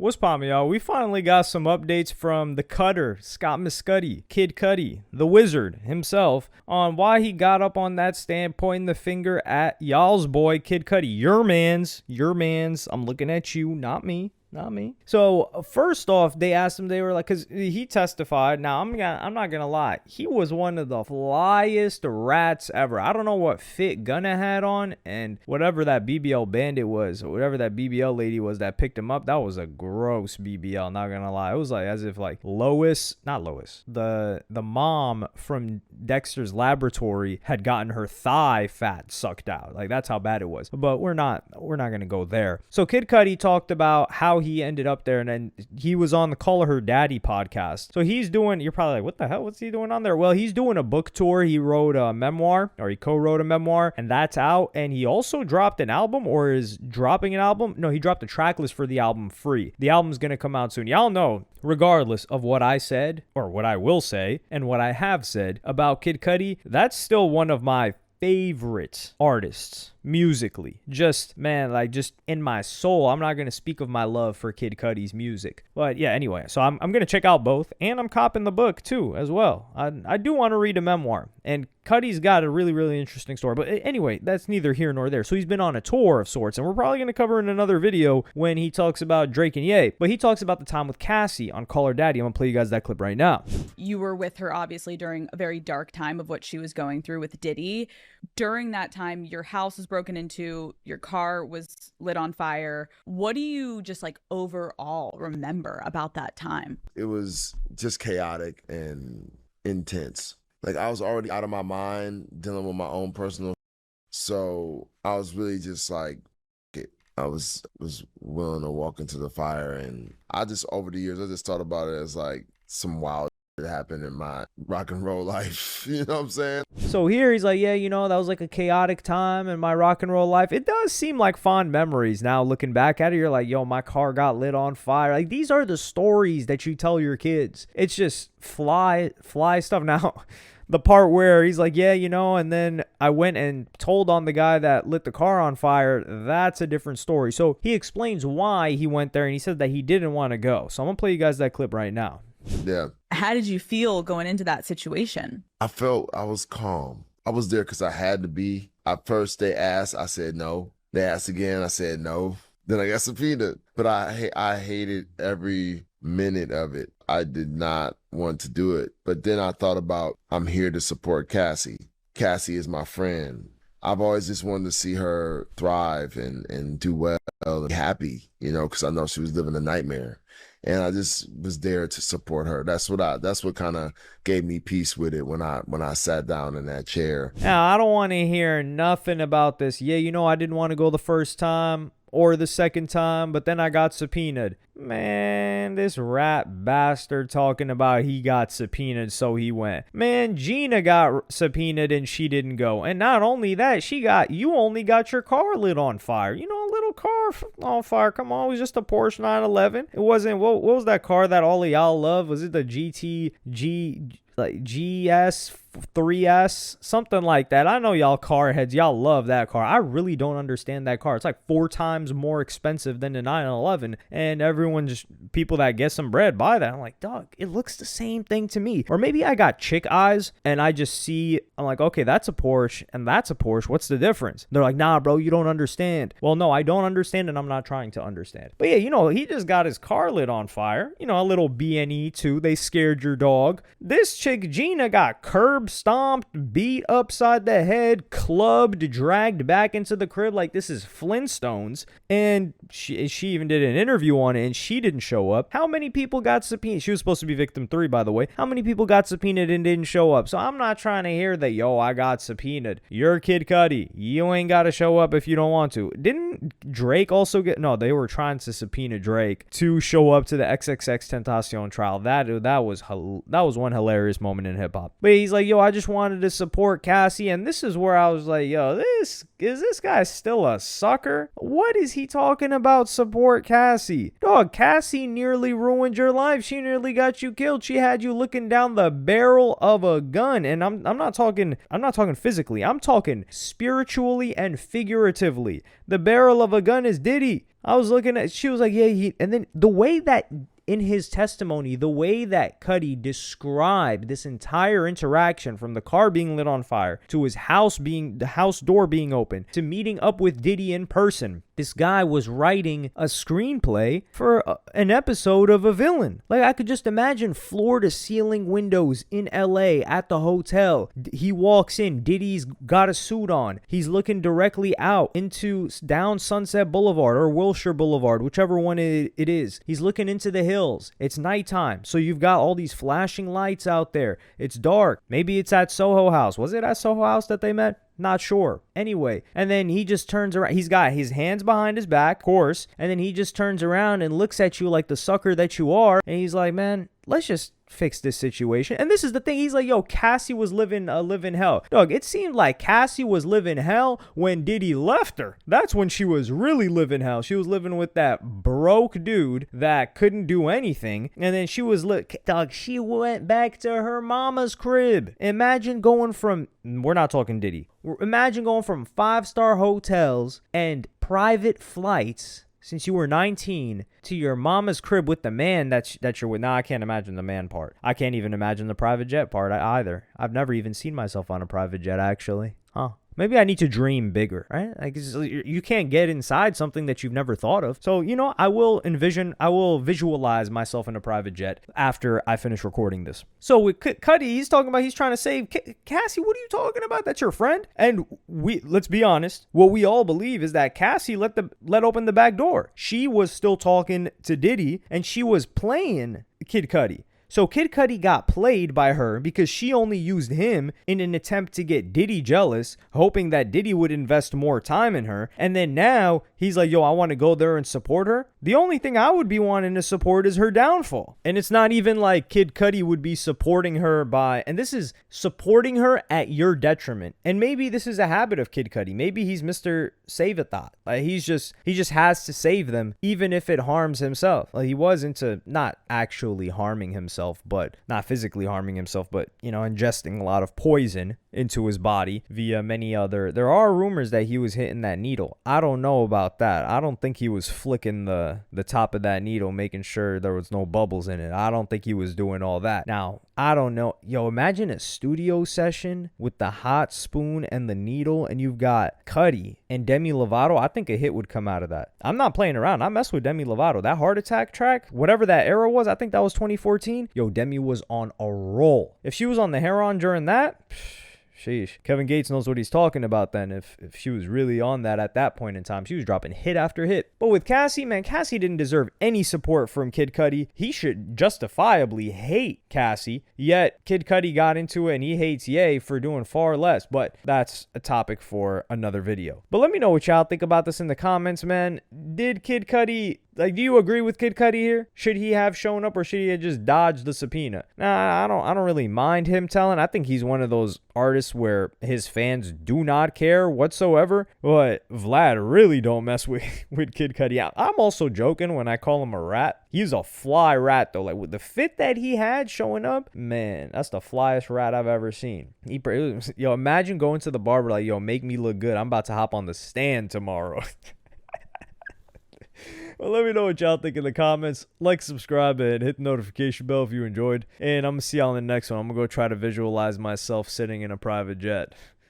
What's poppin', y'all? We finally got some updates from the Cutter, Scott Mescudi, Kid Cudi, the wizard himself, on why he got up on that stand pointing the finger at y'all's boy, Kid Cudi. Your mans. I'm looking at you, not me. Not me. So first off, they asked him, they were like, because he testified. Now I'm not gonna lie, he was one of the flyest rats ever. I don't know what fit Gunna had on, and whatever that BBL bandit was, or whatever that BBL lady was that picked him up, that was a gross BBL. Not gonna lie, it was like as if like the mom from Dexter's Laboratory had gotten her thigh fat sucked out. Like that's how bad it was. But we're not gonna go there. So Kid Cudi talked about how he ended up there, and then he was on the Call Her Daddy podcast. So he's doing, you're probably like, what the hell, what's he doing on there? Well, he's doing a book tour. He wrote a memoir, or he co-wrote a memoir, and that's out. And he also dropped an album, or is dropping an album. No, he dropped a track list for the album free. The album's gonna come out soon. Y'all know, regardless of what I said, or what I will say, and what I have said about Kid Cudi, that's still one of my favorite artists musically. Just, man, like just in my soul. I'm not going to speak of my love for Kid Cudi's music. But yeah, anyway, so I'm going to check out both, and I'm copping the book too as well. I do want to read a memoir, and Cudi's got a really, really interesting story. But anyway, that's neither here nor there. So he's been on a tour of sorts, and we're probably going to cover in another video when he talks about Drake and Ye. But he talks about the time with Cassie on Call Her Daddy. I'm going to play you guys that clip right now. You were with her, obviously, during a very dark time of what she was going through with Diddy. During that time, your house was broken into, your car was lit on fire. What do you just like overall remember about that time? It was just chaotic and intense. Like I was already out of my mind dealing with my own personal. So I was really just like, I was willing to walk into the fire. And I just, over the years, I just thought about it as like some wild shit happened in my rock and roll life. You know what I'm saying? So here he's like, yeah, you know, that was like a chaotic time in my rock and roll life. It does seem like fond memories now looking back at it. You're like, yo, my car got lit on fire. Like these are the stories that you tell your kids. It's just fly stuff. Now, the part where he's like, yeah, you know, and then I went and told on the guy that lit the car on fire, that's a different story. So he explains why he went there, and he said that he didn't want to go. So I'm going to play you guys that clip right now. Yeah. How did you feel going into that situation? I felt I was calm. I was there because I had to be. At first they asked, I said no. They asked again, I said no. Then I got subpoenaed. But I hated every minute of it. I did not want to do it. But then I thought about, I'm here to support Cassie. Cassie is my friend. I've always just wanted to see her thrive and do well and be happy, you know, because I know she was living a nightmare. And I just was there to support her. That's what kind of gave me peace with it when I sat down in that chair. Now, I don't want to hear nothing about this. Yeah, you know, I didn't want to go the first time or the second time, but then I got subpoenaed. Man, this rat bastard talking about he got subpoenaed, so he went. Man, Gina got subpoenaed and she didn't go. And not only that, you only got your car lit on fire. You know, a little car on fire. Come on, it was just a Porsche 911. It wasn't, what was that car that all of y'all love? Was it the GS 3S, something like that? I know y'all car heads, y'all love that car. I really don't understand that car. It's like 4 times more expensive than the 911, and everyone, just people that get some bread buy that. I'm like, dog, it looks the same thing to me. Or maybe I got chick eyes and I just see, I'm like, okay, that's a Porsche and that's a Porsche, what's the difference? They're like, nah bro, you don't understand. Well, no, I don't understand, and I'm not trying to understand. But yeah, you know, he just got his car lit on fire. You know, a little BNE too. They scared your dog. This chick Gina got curb stomped, beat upside the head, clubbed, dragged back into the crib like this is Flintstones. And she even did an interview on it, and she didn't show up. How many people got subpoenaed? She was supposed to be victim 3, by the way. How many people got subpoenaed and didn't show up? So I'm not trying to hear that, yo, I got subpoenaed. You're Kid Cudi. You ain't got to show up if you don't want to. Didn't Drake also get... No, they were trying to subpoena Drake to show up to the XXXTentacion trial. That was one hilarious moment in hip-hop. But he's like, yo, I just wanted to support Cassie, and this is where I was like, yo, is this guy still a sucker? What is he talking about support Cassie? Dog, dog, Cassie nearly ruined your life. She nearly got you killed. She had you looking down the barrel of a gun. And I'm not talking physically. I'm talking spiritually and figuratively. The barrel of a gun is Diddy. I was looking at, she was like, yeah, and then the way that in his testimony, the way that Cudi described this entire interaction, from the car being lit on fire to his house the house door being open to meeting up with Diddy in person, this guy was writing a screenplay for an episode of a villain. Like, I could just imagine floor to ceiling windows in LA at the hotel. He walks in, Diddy's got a suit on. He's looking directly out into down Sunset Boulevard or Wilshire Boulevard, whichever one it is. He's looking into the hills. It's nighttime, so you've got all these flashing lights out there. It's dark. Maybe it's at Soho House. Was it at Soho House that they met? Not sure. Anyway, and then he just turns around. He's got his hands behind his back, of course, and then he just turns around and looks at you like the sucker that you are, and he's like, man, let's just fix this situation. And this is the thing. He's like, yo, Cassie was living hell. Dog, it seemed like Cassie was living hell when Diddy left her. That's when she was really living hell. She was living with that broke dude that couldn't do anything. And then she went back to her mama's crib. Imagine going from, we're not talking Diddy. Imagine going from 5-star hotels and private flights since you were 19 to your mama's crib with the man that you're with. Now, I can't imagine the man part. I can't even imagine the private jet part either. I've never even seen myself on a private jet, actually. Huh. Maybe I need to dream bigger, right? Like, you can't get inside something that you've never thought of. So, I will visualize myself in a private jet after I finish recording this. So with Cudi, he's talking about he's trying to save Cassie. What are you talking about? That's your friend? And let's be honest, what we all believe is that Cassie let open the back door. She was still talking to Diddy, and she was playing Kid Cudi. So Kid Cudi got played by her because she only used him in an attempt to get Diddy jealous, hoping that Diddy would invest more time in her. And then now he's like, yo, I want to go there and support her. The only thing I would be wanting to support is her downfall. And it's not even like Kid Cudi would be supporting her and this is supporting her at your detriment. And maybe this is a habit of Kid Cudi. Maybe he's Mr. Save-A-Thought. Like, he just has to save them, even if it harms himself. Like, he was into not actually harming himself, but not physically harming himself, but ingesting a lot of poison into his body via many other. There are rumors that he was hitting that needle. I don't know about that. I don't think he was flicking the top of that needle, making sure there was no bubbles in it. I don't think he was doing all that. Now, I don't know. Yo, imagine a studio session with the hot spoon and the needle, and you've got Cudi and Demi Lovato. I think a hit would come out of that. I'm not playing around. I mess with Demi Lovato. That Heart Attack track, whatever that era was, I think that was 2014. Yo, Demi was on a roll. If she was on the Heron during that, sheesh. Kevin Gates knows what he's talking about then. If she was really on that at that point in time, she was dropping hit after hit. But with Cassie, man, Cassie didn't deserve any support from Kid Cudi. He should justifiably hate Cassie. Yet Kid Cudi got into it and he hates Ye for doing far less. But that's a topic for another video. But let me know what y'all think about this in the comments, man. Did Kid Cudi... do you agree with Kid Cudi here? Should he have shown up or should he have just dodged the subpoena? Nah, I don't really mind him telling. I think he's one of those artists where his fans do not care whatsoever. But Vlad really don't mess with Kid Cudi. I'm also joking when I call him a rat. He's a fly rat though. Like, with the fit that he had showing up, man, that's the flyest rat I've ever seen. Yo, imagine going to the barber like, yo, make me look good. I'm about to hop on the stand tomorrow. Well, let me know what y'all think in the comments. Like, subscribe, and hit the notification bell if you enjoyed. And I'm going to see y'all in the next one. I'm going to go try to visualize myself sitting in a private jet.